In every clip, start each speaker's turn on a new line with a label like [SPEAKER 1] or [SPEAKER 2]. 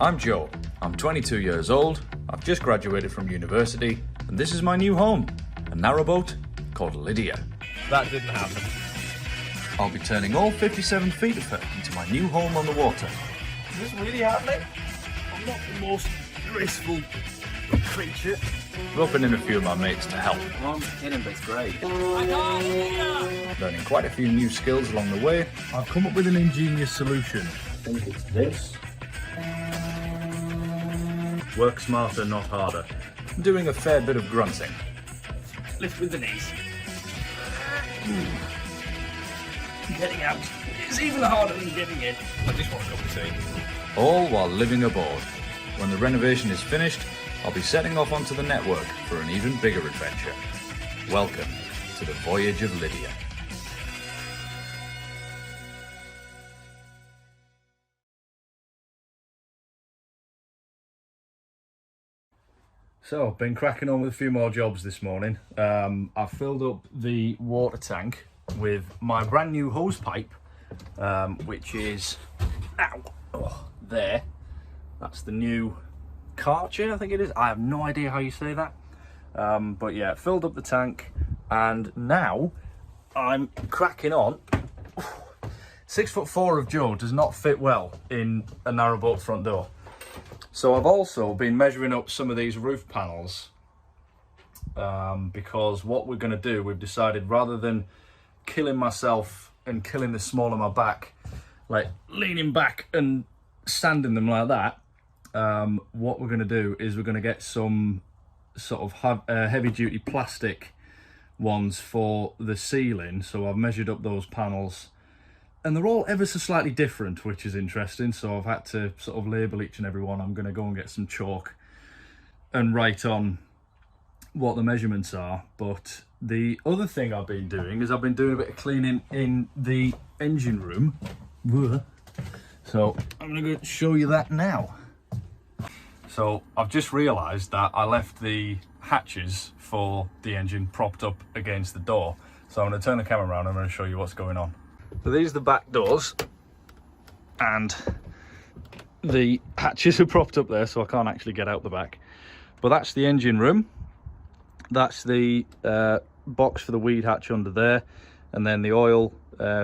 [SPEAKER 1] I'm Joe. I'm 22 years old, I've just graduated from university, and this is my new home, a narrowboat called Lydia.
[SPEAKER 2] That didn't happen.
[SPEAKER 1] I'll be turning all 57 feet of her into my new home on the water.
[SPEAKER 2] Is this really happening? I'm not the most graceful creature.
[SPEAKER 1] Roping in a few of my mates to help.
[SPEAKER 3] I'm kidding, but it's great.
[SPEAKER 1] Learning quite a few new skills along the way, I've come up with an ingenious solution.
[SPEAKER 3] I think it's this.
[SPEAKER 1] Work smarter, not harder. Doing a fair bit of grunting.
[SPEAKER 2] Lift with the knees. Getting out is even harder than getting in. I just want a cup of tea.
[SPEAKER 1] All while living aboard. When the renovation is finished, I'll be setting off onto the network for an even bigger adventure. Welcome to the Voyage of Lydia. So, been cracking on with a few more jobs this morning. I've filled up the water tank with my brand new hose pipe, which is there. That's the new Karcher, I think it is. I have no idea how you say that. But yeah, filled up the tank, and now I'm cracking on. 6'4" of Joe does not fit well in a narrowboat front door. So I've also been measuring up some of these roof panels because what we're going to do, we've decided rather than killing myself and killing the small of my back, like leaning back and sanding them like that, what we're going to do is we're going to get some sort of heavy duty plastic ones for the ceiling. So I've measured up those panels, and they're all ever so slightly different, which is interesting. So I've had to sort of label each and every one. I'm going to go and get some chalk and write on what the measurements are. But the other thing I've been doing is I've been doing a bit of cleaning in the engine room. So I'm going to go show you that now. So I've just realised that I left the hatches for the engine propped up against the door. So I'm going to turn the camera around and I'm going to show you what's going on. So these are the back doors, and the hatches are propped up there, so I can't actually get out the back. But that's the engine room. That's the box for the weed hatch under there, and then the oil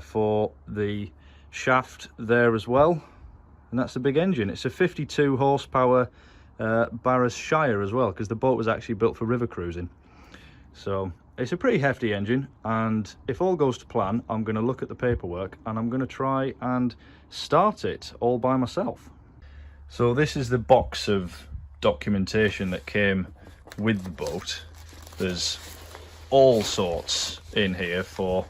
[SPEAKER 1] for the shaft there as well. And that's the big engine. It's a 52 horsepower Barras Shire as well, because the boat was actually built for river cruising. So it's a pretty hefty engine, and if all goes to plan, I'm going to look at the paperwork and I'm going to try and start it all by myself. So this is the box of documentation that came with the boat. There's all sorts in here for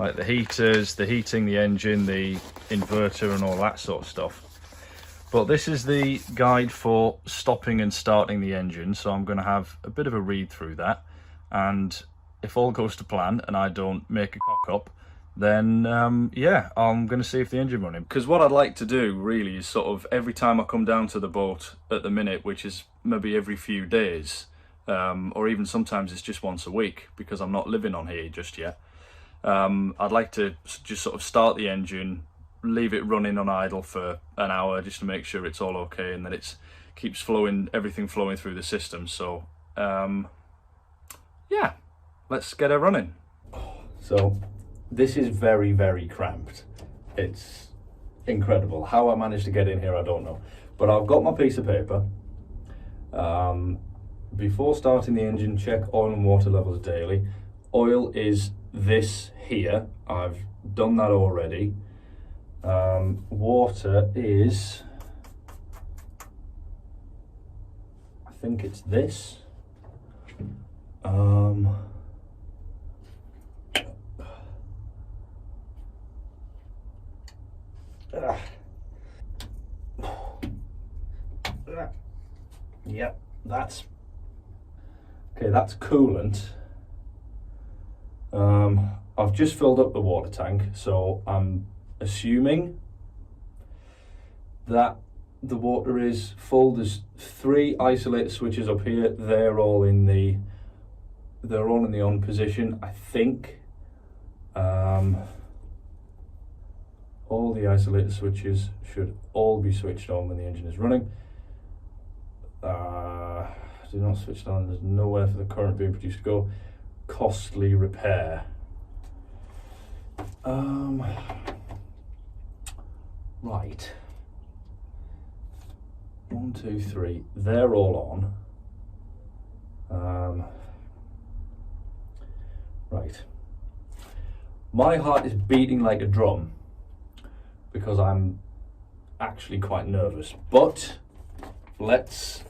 [SPEAKER 1] like the heaters, the heating, the engine, the inverter and all that sort of stuff. But this is the guide for stopping and starting the engine, so I'm going to have a bit of a read through that, and if all goes to plan and I don't make a cock up, then yeah, I'm going to see if the engine running. Because what I'd like to do really is sort of every time I come down to the boat at the minute, which is maybe every few days, or even sometimes it's just once a week because I'm not living on here just yet, I'd like to just sort of start the engine, leave it running on idle for an hour just to make sure it's all okay, and then it keeps flowing, everything flowing through the system. So yeah, let's get her running. So this is very, very cramped. It's incredible. How I managed to get in here, I don't know. But I've got my piece of paper. Before starting the engine, check oil and water levels daily. Oil is this here. I've done that already. Water is, I think it's this. Yep, that's okay. That's coolant. I've just filled up the water tank, so I'm assuming that the water is full. There's 3 isolator switches up here. They're all in the on position, I think. all the isolator switches should all be switched on when the engine is running. Do not switch on, there's nowhere for the current being produced to go. Costly repair. Right. 1, 2, 3. They're all on. Right. My heart is beating like a drum because I'm actually quite nervous. But let's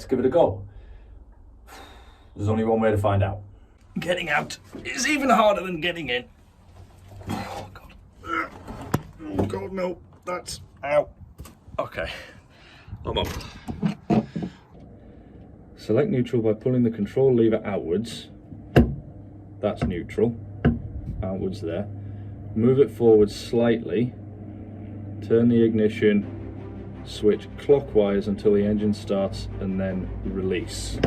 [SPEAKER 1] give it a go. There's only one way to find out. Getting out is even harder than getting in. Oh God. Oh God, no. That's out. Okay. I'm up. Select neutral by pulling the control lever outwards. That's neutral. Outwards there. Move it forward slightly. Turn the ignition switch clockwise until the engine starts and then release.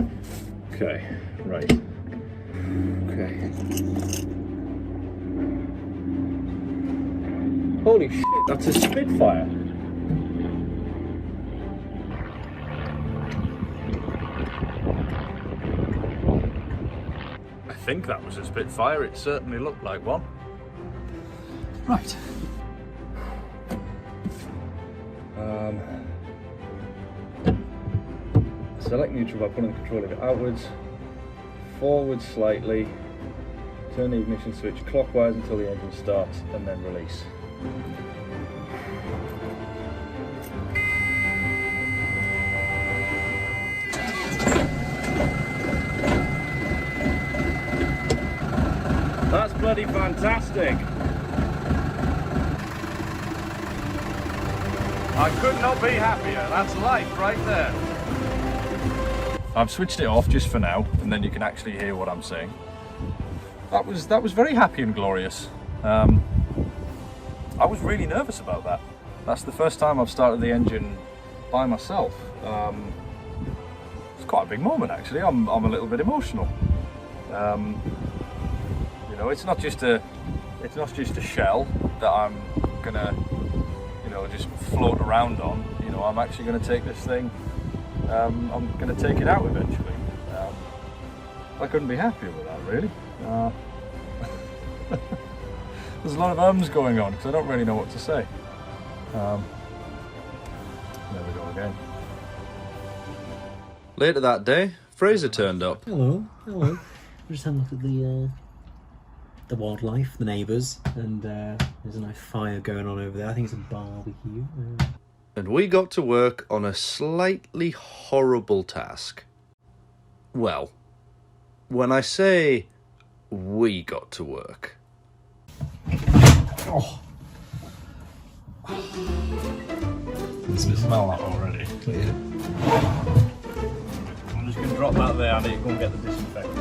[SPEAKER 1] Okay, right. Okay. Holy shit, that's a Spitfire. I think that was a Spitfire, it certainly looked like one. Right. Select neutral by pulling the control lever outwards, forward slightly, turn the ignition switch clockwise until the engine starts and then release. That's bloody fantastic! I could not be happier, that's life right there. I've switched it off just for now, and then you can actually hear what I'm saying. That was very happy and glorious. I was really nervous about that. That's the first time I've started the engine by myself. It's quite a big moment actually. I'm a little bit emotional. You know, it's not just a shell that I'm gonna, you know, just float around on. You know, I'm actually gonna take this thing. I'm going to take it out eventually. I couldn't be happier with that, really. There's a lot of ums going on because I don't really know what to say. There we go again. Later that day, Fraser turned up.
[SPEAKER 4] Hello, hello. We're just having a look at the wildlife, the neighbours, and there's a nice fire going on over there. I think it's a barbecue.
[SPEAKER 5] And we got to work on a slightly horrible task. Well, when I say we got to work.
[SPEAKER 1] Oh. You can smell that already.
[SPEAKER 4] Yeah.
[SPEAKER 1] I'm just going to drop that there. I need to go and get the disinfectant.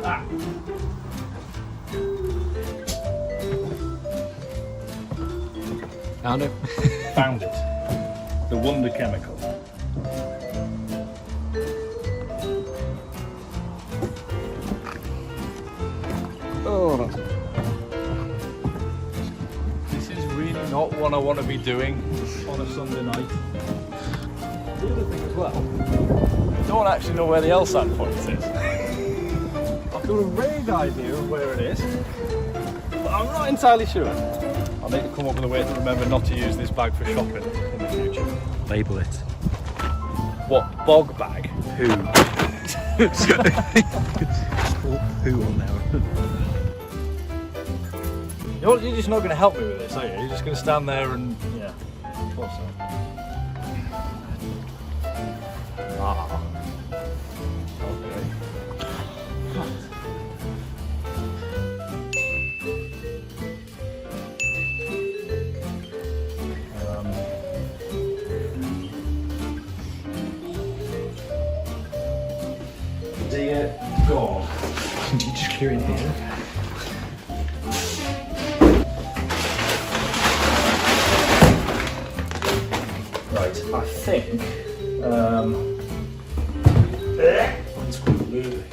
[SPEAKER 1] Ah.
[SPEAKER 4] Found it.
[SPEAKER 1] Found it. The wonder chemical.
[SPEAKER 4] Oh, that's...
[SPEAKER 1] This is really not what I want to be doing on a Sunday night. The other thing as well, I don't actually know where the LSAT point is. I've got a vague idea of where it is, but I'm not entirely sure. I need to come up with a way to remember not to use this bag for shopping in the future.
[SPEAKER 4] Label it.
[SPEAKER 1] What, bog bag?
[SPEAKER 4] Who? Who on there?
[SPEAKER 1] You're just not going to help me with this, are you? You're just going to stand there and, yeah, what's that? Ah. Okay. Dear God.
[SPEAKER 4] You just clear in here.
[SPEAKER 1] Right, I think,
[SPEAKER 4] It's called moving.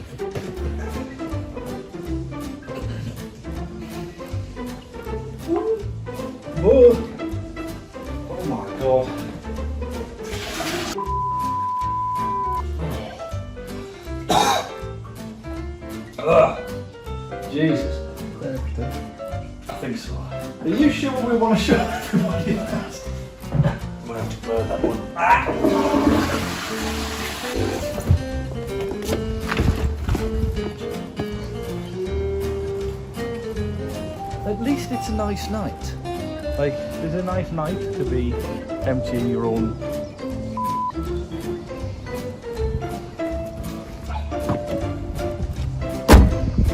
[SPEAKER 1] Oh my god. Jesus. I think so. Are you sure we want to show everybody that? I'm gonna have to burn that one. At least it's a nice night. Like, it's a nice night to be emptying your own.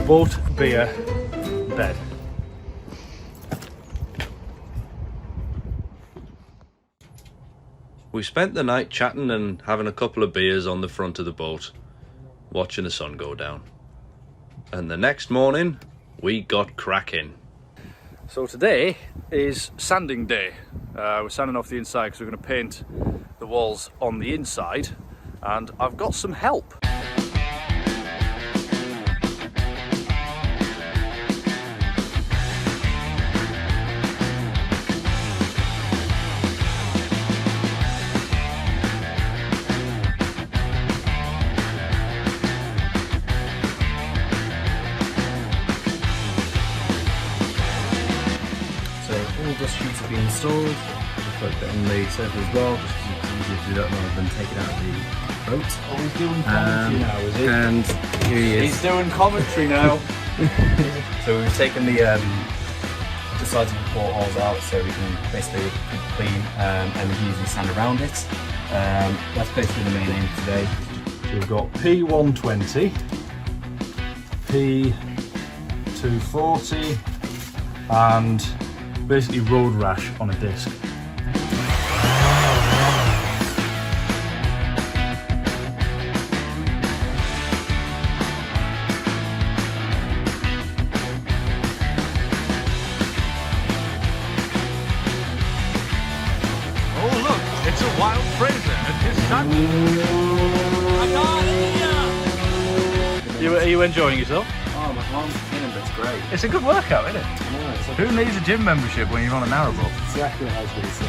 [SPEAKER 1] Boat, beer, bed.
[SPEAKER 5] We spent the night chatting and having a couple of beers on the front of the boat, watching the sun go down. And the next morning, we got cracking.
[SPEAKER 1] So today is sanding day. We're sanding off the inside because we're going to paint the walls on the inside, and I've got some help.
[SPEAKER 3] Dust sheets have been installed. We've put a bit on the surface as well, just because it's easier to do that rather than take it out of the boat.
[SPEAKER 1] Oh, he's doing commentary now, is he?
[SPEAKER 3] And here he is.
[SPEAKER 1] He's doing commentary now.
[SPEAKER 3] So we've taken the sides of the portholes out so we can basically keep it clean and we can usually sand around it. That's basically the main aim today.
[SPEAKER 1] So we've got P120, P240, and basically road rash on a disc.
[SPEAKER 5] Oh look, it's a wild Fraser and his son.
[SPEAKER 1] Are you enjoying yourself?
[SPEAKER 3] Oh, my arm's killing, but it's great.
[SPEAKER 1] It's a good workout, isn't it?
[SPEAKER 3] No, it's like
[SPEAKER 1] Who needs a gym membership when you're on a narrowboat?
[SPEAKER 3] exactly what I was going to say.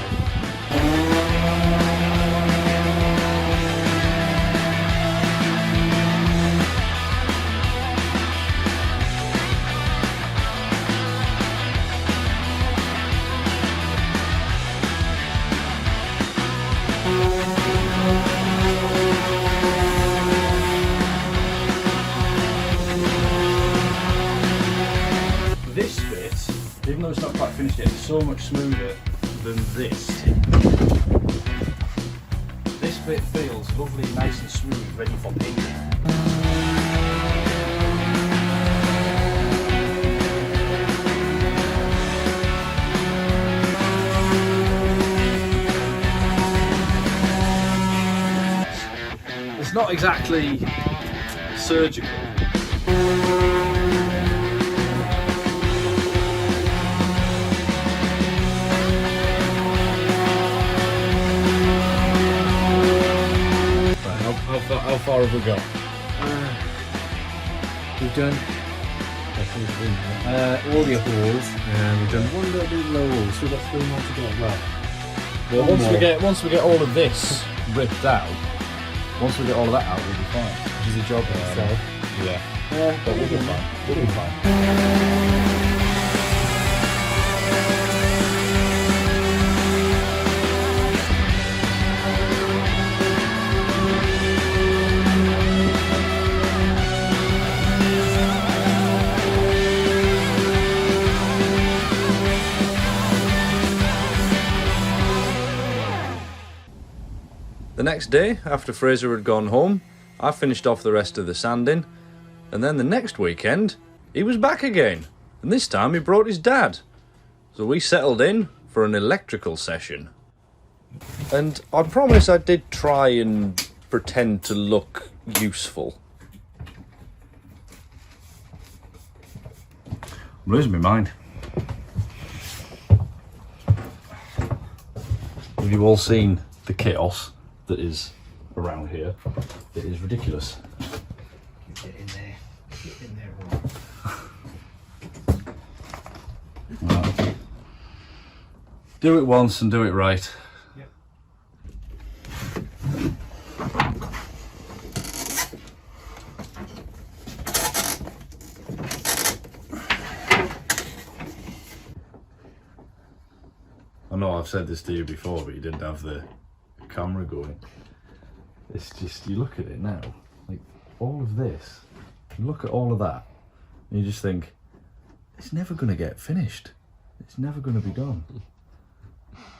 [SPEAKER 1] This bit, even though it's not quite finished yet, it's so much smoother than this. This bit feels lovely, nice and smooth, ready for painting. It's not exactly surgical. How far have we got?
[SPEAKER 3] We've done all the holes, and we've done one little bit of low hole, so we've got 3 more to go. Well,
[SPEAKER 1] once we get all of this ripped out, once we get all of that out, we'll be fine.
[SPEAKER 3] which is a job in itself.
[SPEAKER 1] Yeah,
[SPEAKER 3] But
[SPEAKER 1] we'll be fine. We'll be fine.
[SPEAKER 5] The next day, after Fraser had gone home, I finished off the rest of the sanding, and then the next weekend, he was back again, and this time he brought his dad. So we settled in for an electrical session. And I promise I did try and pretend to look useful.
[SPEAKER 1] I'm losing my mind. Have you all seen the chaos that is around here? It is ridiculous.
[SPEAKER 3] Get in there. Get in there,
[SPEAKER 1] Do it once and do it right.
[SPEAKER 2] Yep.
[SPEAKER 1] I know I've said this to you before, but you didn't have the camera going. It's just, you look at it now, like all of this, you look at all of that, and you just think, it's never going to get finished. It's never going to be done.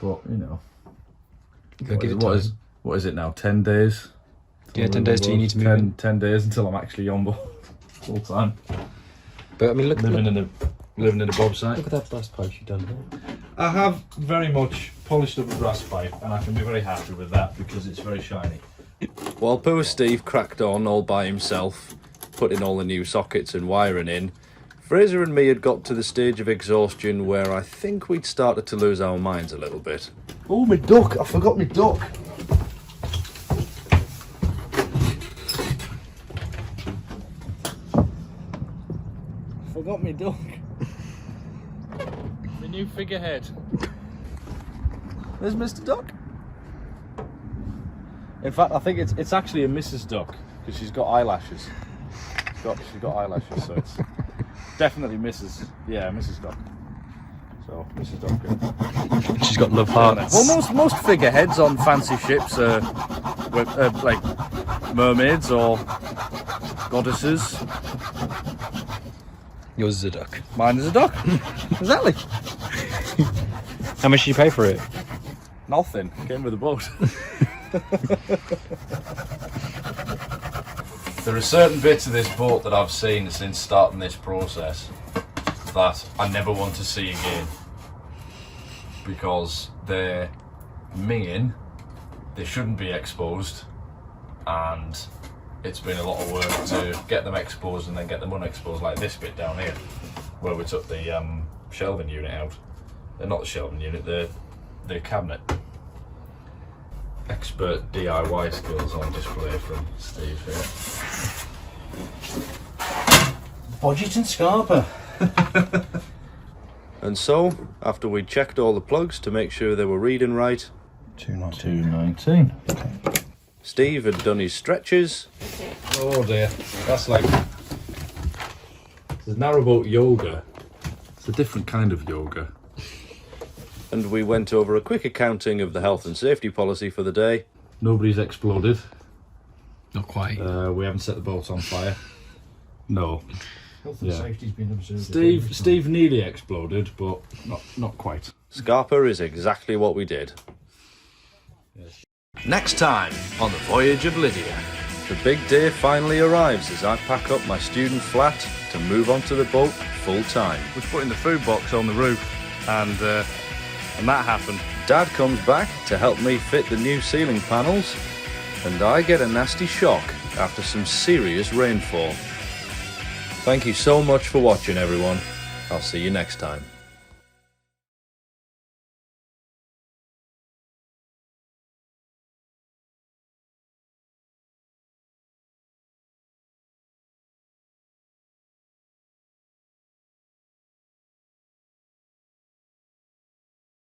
[SPEAKER 1] But, you know, what is it now, 10 days?
[SPEAKER 3] Yeah, 10 days till you need to move in.
[SPEAKER 1] 10 days until I'm actually on board full time.
[SPEAKER 3] But I mean, look
[SPEAKER 1] Living in a bobsite.
[SPEAKER 3] at that brass pipe you've done here.
[SPEAKER 1] I have very much polished up the brass pipe, and I can be very happy with that because it's very shiny.
[SPEAKER 5] While poor Steve cracked on all by himself, putting all the new sockets and wiring in, Fraser and me had got to the stage of exhaustion where I think we'd started to lose our minds a little bit.
[SPEAKER 1] Oh, my duck! I forgot my duck. Forgot my duck. The new figurehead. There's Mr. Duck. In fact, I think it's actually a Mrs. Duck because she's got eyelashes. She's got eyelashes, so it's definitely Mrs. Yeah, Mrs. Duck. So Mrs. Duck.
[SPEAKER 3] She's got love hearts.
[SPEAKER 1] Well, most figureheads on fancy ships are like mermaids or goddesses.
[SPEAKER 3] Yours is a duck.
[SPEAKER 1] Mine is a duck. Exactly.
[SPEAKER 3] How much did you pay for it?
[SPEAKER 1] Nothing. Came with a boat. There are certain bits of this boat that I've seen since starting this process that I never want to see again because they're minging, they shouldn't be exposed, and it's been a lot of work to get them exposed and then get them unexposed, like this bit down here where we took the shelving unit out. Not the shelving unit, the cabinet. Expert DIY skills on display from Steve here. Budget and Scarper.
[SPEAKER 5] And so, after we'd checked all the plugs to make sure they were reading right,
[SPEAKER 1] 219.
[SPEAKER 5] Steve had done his stretches,
[SPEAKER 1] Oh dear, that's like, there's narrowboat yoga. It's a different kind of yoga.
[SPEAKER 5] and we went over a quick accounting of the health and safety policy for the day.
[SPEAKER 1] Nobody's exploded.
[SPEAKER 3] Not quite.
[SPEAKER 1] We haven't set the boat on fire. No.
[SPEAKER 2] Health and safety's been observed.
[SPEAKER 1] Steve nearly exploded, but not quite.
[SPEAKER 5] Scarpa is exactly what we did. Next time on the Voyage of Lydia. The big day finally arrives as I pack up my student flat to move onto the boat full time.
[SPEAKER 1] We're putting the food box on the roof, and that happened.
[SPEAKER 5] Dad comes back to help me fit the new ceiling panels, and I get a nasty shock after some serious rainfall. Thank you so much for watching, everyone. I'll see you next time.